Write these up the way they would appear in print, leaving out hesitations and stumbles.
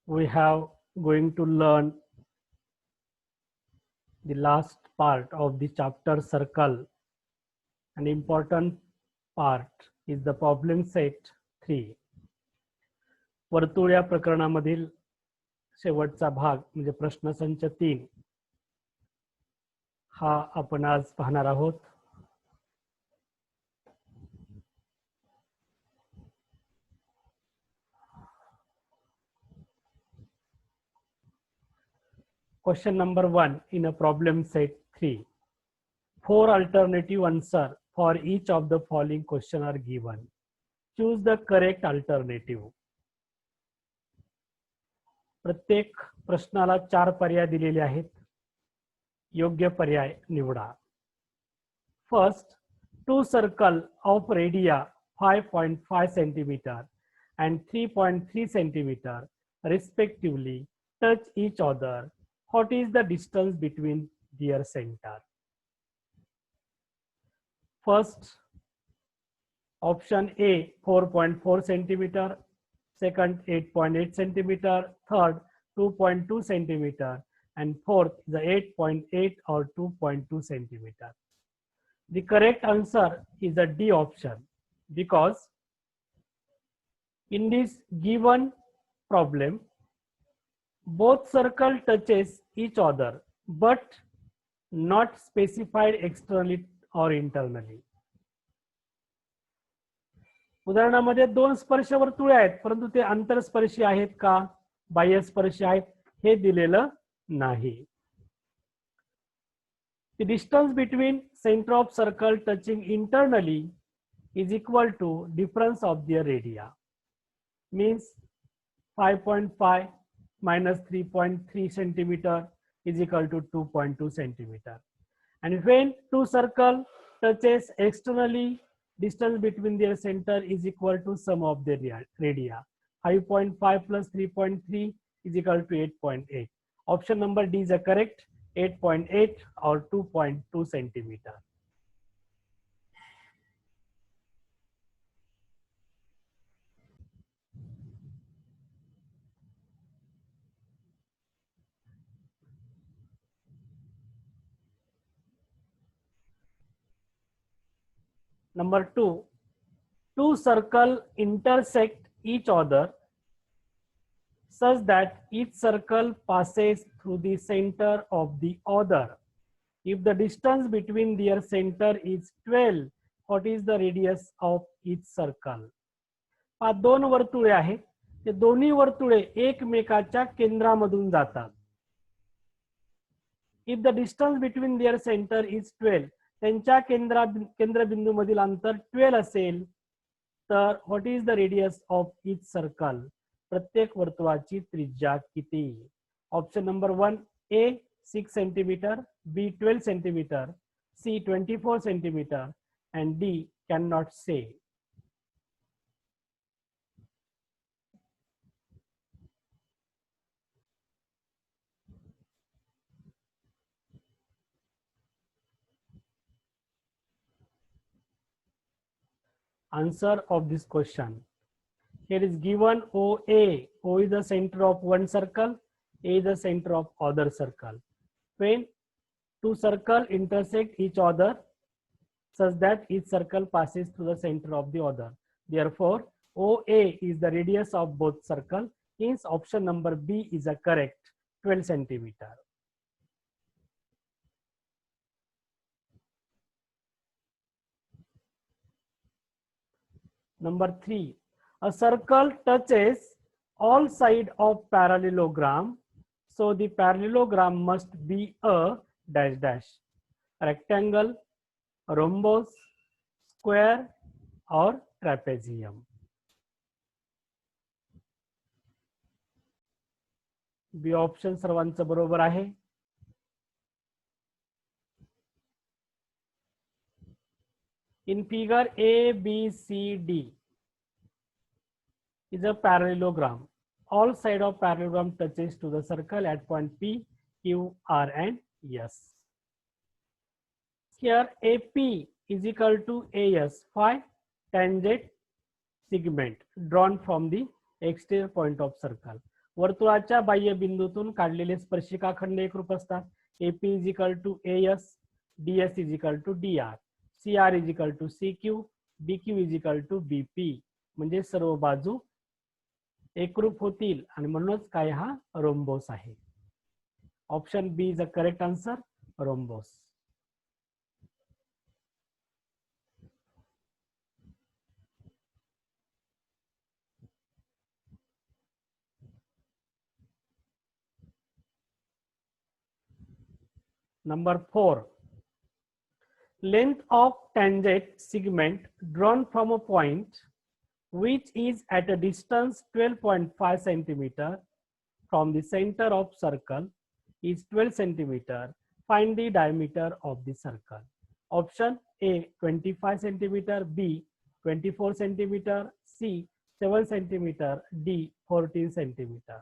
we have going to learn the last part of the chapter circle. An important part is the problem set 3. वर्तुळ या प्रकरणामधील शेवटचा भाग म्हणजे प्रश्नसंच 3 हा आपण आज पाहणार आहोत. Question number 1 in a problem set 3. 4 alternative answers for each of the following question are given. Choose the correct alternative. प्रत्येक प्रश्नाला 4 पर्याय दिलेले आहेत. योग्य पर्याय निवडा. First, 2 circles of radii 5.5 cm and 3.3 cm respectively touch each other. What is the distance between their center? First option A 4.4 cm, second 8.8 cm, third 2.2 cm, and fourth the 8.8 or 2.2 cm. The correct answer is the D option, because in this given problem both circle touches each other but not specified externally or internally. उदाहरणामध्ये 2 स्पर्श वर्तुळे आहेत, परंतु ते अंतरस्पर्शी आहेत का बाह्यस्पर्शी आहेत हे दिलेलं नाही. The distance between center of circle touching internally is equal to difference of their radii, means 5.5 minus 3.3 centimeter is equal to 2.2 centimeter. And when 2 circle touches externally, distance between their center is equal to sum of their radii. 5.5 plus 3.3 is equal to 8.8. Option number D is a correct, 8.8 or 2.2 centimeter. Number 2, 2 circles intersect each other such that each circle passes through the center of the other. If the distance between their center is 12, what is the radius of each circle? 2 वर्तुळे आहेत, ते दोन्ही वर्तुळे एकमेकाच्या केंद्रामधून जातात. If the distance between their center is 12, त्यांच्या केंद्रबिंदू मधील अंतर 12 असेल तर what is the radius of each circle? प्रत्येक वर्तुळाची त्रिज्या किती? Option number 1 A 6 cm, B 12 cm, C 24 cm, and D cannot say. Answer of this question. Here is given OA. O is the center of one circle, A is the center of other circle. When 2 circles intersect each other such that each circle passes through the center of the other. Therefore, OA is the radius of both circles. Hence, option number B is a correct, 12 centimeter. Number 3, a circle touches all sides of parallelogram, so the parallelogram must be a dash dash, rectangle, rhombus, square or trapezium. B option सर्वांचं बरोबर आहे. In figure A, B, C, D is a parallelogram. All sides of parallelogram touches to the circle at point P, Q, R, and S. Here AP is equal to AS, phi tangent segment drawn from the exterior point of circle. वर्तुळाच्या बाह्य बिंदूतून काढलेले स्पर्शिकाखंड एकरूप असतात. AP is equal to AS, DS is equal to DR, CR is equal to CQ, DQ is equal to BP. म्हणजे सर्व बाजू एकरूप होतील आणि म्हणूनच काय हा रोम्बोस आहे. Option B is a correct answer, rhombus. Number 4. Length of tangent segment drawn from a point which is at a distance 12.5 centimeter from the center of circle is 12 centimeter. Find the diameter of the circle. Option A 25 centimeter, B 24 centimeter, C 7 centimeter, D 14 centimeter.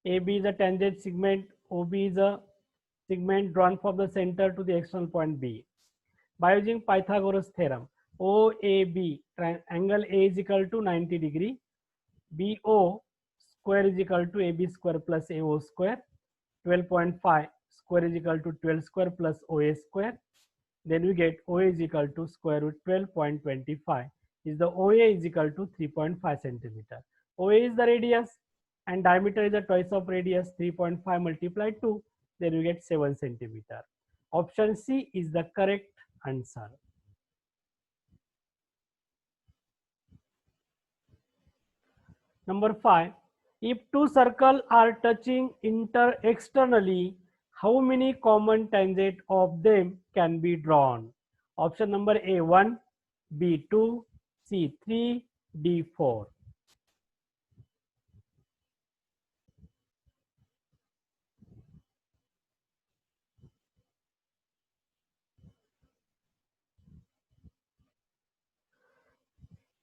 AB is a tangent segment, OB is a segment drawn from the center to the external point B. By using Pythagoras theorem, OAB angle A is equal to 90 degree, BO square is equal to AB square plus AO square, 12.5 square is equal to 12 square plus OA square. Then we get OA is equal to square root 12.25 is the OA is equal to 3.5 centimeter. OA is the radius and diameter is the twice of radius, 3.5 multiplied 2, then we get 7 centimeter. Option C is the correct answer. Number 5. If two circles are touching externally, how many common tangent of them can be drawn? Option number A 1, B 2, C 3, D 4.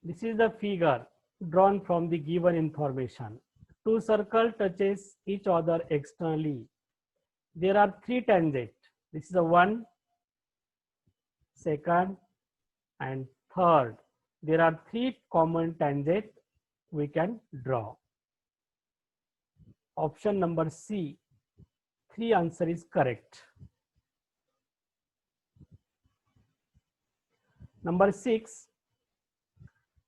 This is the figure drawn from the given information. Two circles touches each other externally. There are three tangents. This is the 1, second, and third. There are three common tangents we can draw. Option number C, 3 answer is correct. Number 6.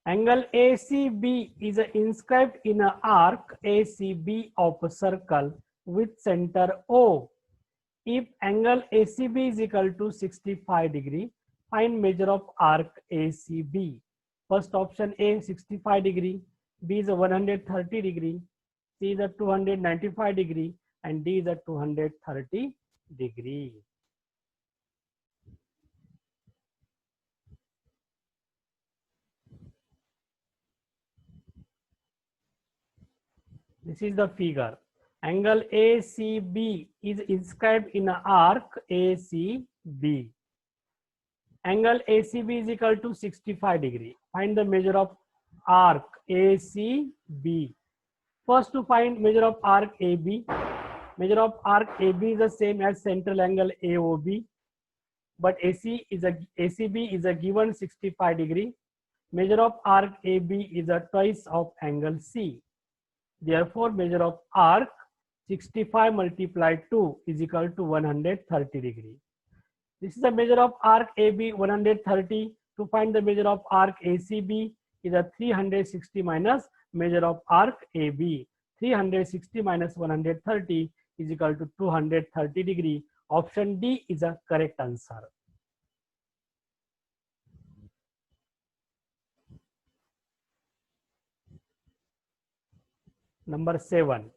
Angle ACB is inscribed in an arc ACB of a circle with center O. If angle ACB is equal to 65 degree, find measure of arc ACB. First option A 65 degree, B is a 130 degree, C is a 295 degree, and D is a 230 degree. This is the figure. Angle ACB is inscribed in an arc ACB. Angle ACB is equal to 65 degree. Find the measure of arc ACB. First to find measure of arc AB. Measure of arc AB is the same as central angle AOB. But ACB is a given 65 degree. Measure of arc AB is a twice of angle C. Therefore, measure of arc 65 multiplied 2 is equal to 130 degree. This is the measure of arc AB 130. To find the measure of arc ACB is a 360 minus measure of arc AB. 360 minus 130 is equal to 230 degree. Option D is a correct answer. Number 7.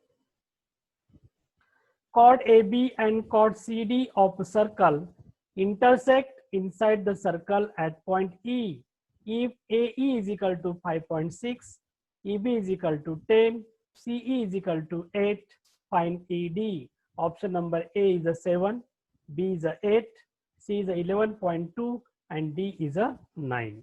Chord AB and chord CD of a circle intersect inside the circle at point E. If AE is equal to 5.6, EB is equal to 10, CE is equal to 8, find ED. Option number A is a 7, B is a 8, C is a 11.2, and D is a 9.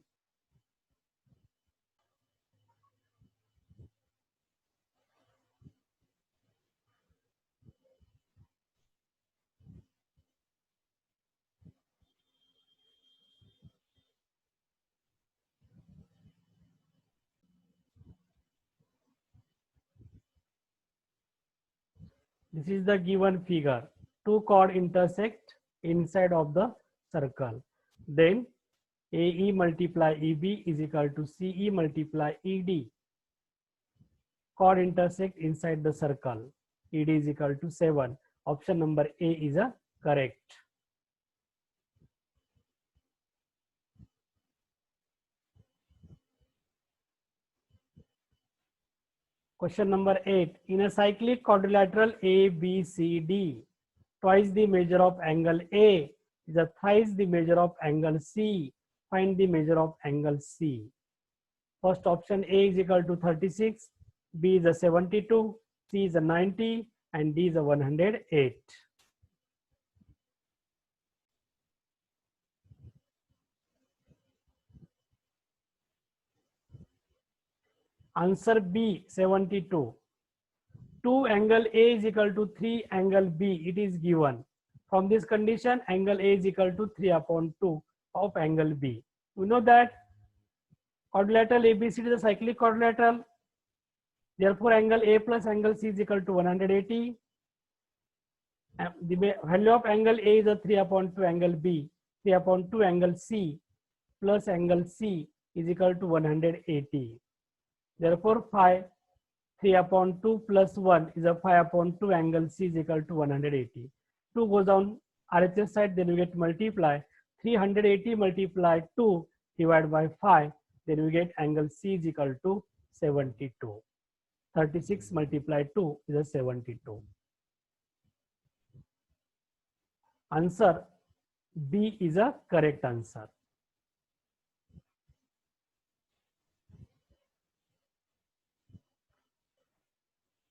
This is the given figure. Two chord intersect inside of the circle. Then AE multiply EB is equal to CE multiply ED. Chord intersect inside the circle. ED is equal to 7. Option number A is a correct. Question number 8. In a cyclic quadrilateral ABCD, twice the measure of angle A is a thrice the measure of angle C. Find the measure of angle C. First option A is equal to 36, B is a 72, C is a 90, and D is a 108. Answer B, 72. 2 angle A is equal to 3 angle B. It is given. From this condition, angle A is equal to 3 upon 2 of angle B. We know that quadrilateral ABCD is a cyclic quadrilateral. Therefore, angle A plus angle C is equal to 180. The value of angle A is a 3 upon 2 angle B. 3 upon 2 angle C plus angle C is equal to 180. Therefore, 3 upon 2 plus 1 is a 5 upon 2 angle C is equal to 180. 2 goes down RHS side, then we get multiply. 380 multiply 2 divided by 5, then we get angle C is equal to 72. 36 multiply 2 is a 72. Answer B is a correct answer.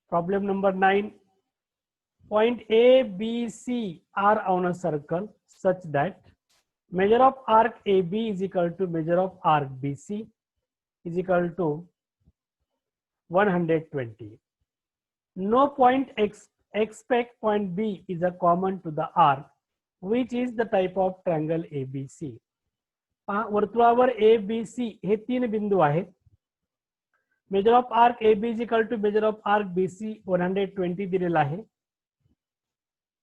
Problem number 9. Point A, B, C are on a circle such that measure of arc AB is equal to measure of arc BC is equal to 120. No point expect point B is a common to the arc, which is the type of triangle ABC. वर्तुळावर ABC हे 3 बिंदू आहेत. Measure of arc AB is equal to measure of arc BC 120 दिलेला आहे.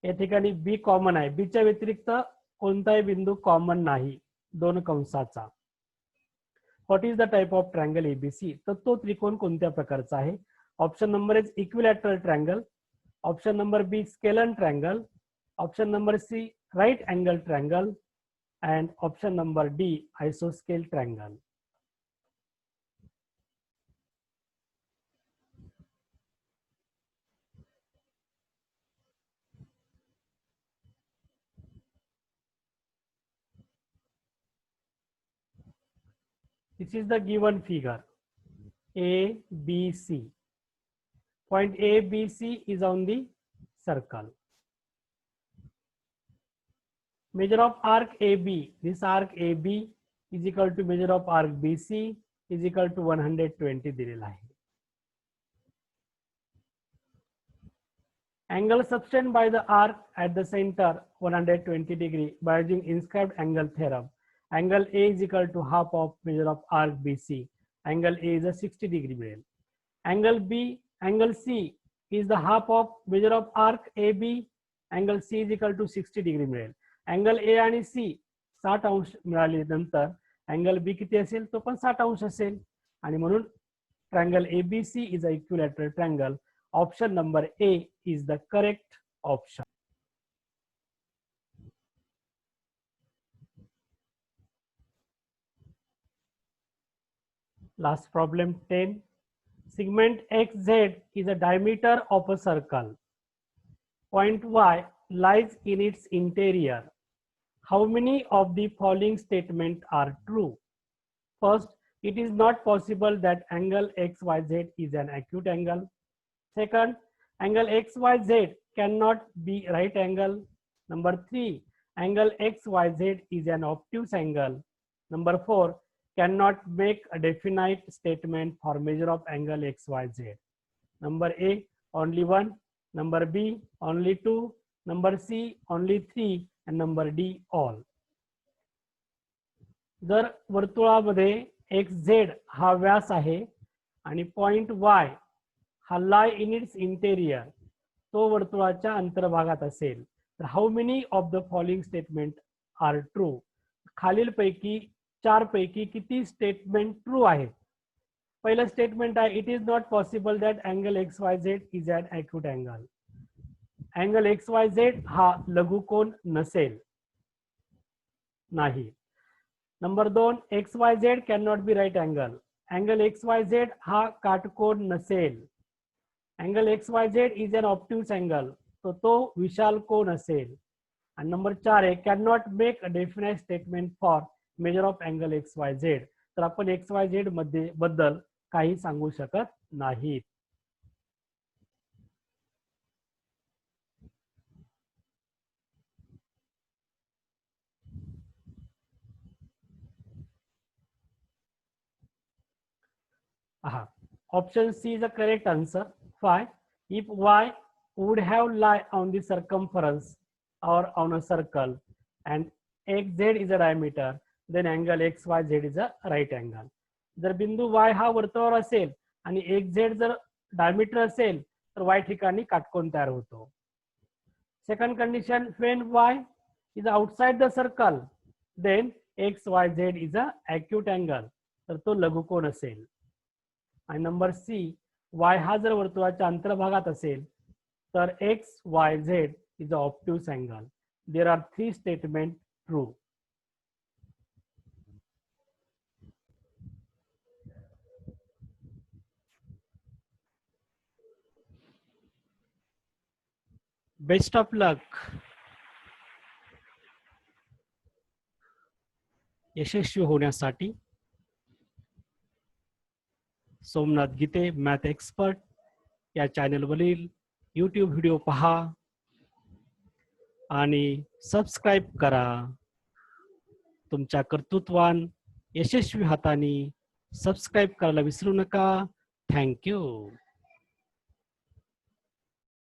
या ठिकाणी B common आहे. B च्या व्यतिरिक्त कोणताही बिंदू कॉमन नाही 2 कंसाचा. What is the type of triangle ABC? तर तो त्रिकोण कोणत्या प्रकारचा आहे? Option number is equilateral triangle, option number B scalene triangle, option number C right angle triangle, and option number D isoscale triangle. This is the given figure A, B, C. Point A, B, C is on the circle. Measure of arc AB, this arc AB is equal to measure of arc BC is equal to 120 दिलेला आहे. Angle subtended by the arc at the center 120 degree by using inscribed angle theorem. Angle A is equal to half of measure of arc BC. Angle A is a 60 degree मिळेल. Angle C is the half of measure of arc AB. Angle C is equal to 60 degree मिळेल. Angle A आणि सी 60 अंश मिळाले नंतर angle B किती असेल? तो पण 60 अंश असेल. आणि म्हणून triangle ABC is a equilateral triangle. Option number A is the correct option. Last problem 10. Segment XZ is a diameter of a circle. Point Y lies in its interior. How many of the following statements are true? First, it is not possible that angle XYZ is an acute angle. Second, angle XYZ cannot be right angle. Number 3, angle XYZ is an obtuse angle. Number 4, cannot make a definite statement for measure of angle XYZ. Number A, only 1. Number B, only 2. Number C, only 3. And number D, all. जर वर्तुळामध्ये XZ हा व्यास आहे आणि point Y हा lie in its interior, तो वर्तुळाच्या अंतर्भागात असेल तर how many of the following statement are true, खालीलपैकी 4 पैकी किती स्टेटमेंट ट्रू आहेत. पहिलं स्टेटमेंट आहे it is not possible that angle XYZ is an acute angle. Angle XYZ हा लघुकोन नसेल, नाही. Number 2, XYZ can not be right angle. Angle XYZ हा काटकोन नसेल. Angle XYZ is an obtuse angle, तो विशाल कोन असेल. आणि नंबर 4 आहे can not make a definite statement for measure of angle XYZ. तर आपण XYZ मध्ये बद्दल काही सांगू शकत नाहीत. Option C is the correct answer. Why? If Y would have lie on the circumference or on a circle and XZ is a diameter, then angle XYZ is a right angle. जर बिंदू Y हा वर्तुळावर असेल आणि XZ जर diameter असेल तर Y ठिकाणी काटकोन तयार होतो. Second condition, when Y is outside the circle, then XYZ is a acute angle, तर तो लघुकोन असेल. आणि नंबर सी, Y हा जर वर्तुळाच्या अंतर्भागात असेल तर XYZ is a obtuse angle. There are 3 statement true. Best of luck. यशस्वी होण्यासाठी सोमनाथ गीते मॅथ एक्सपर्ट या चॅनलवरील यूट्यूब व्हिडिओ पहा आणि सबस्क्राईब करा. तुमच्या कर्तृत्वान यशस्वी हाताने सबस्क्राईब करायला विसरू नका. थँक्यू.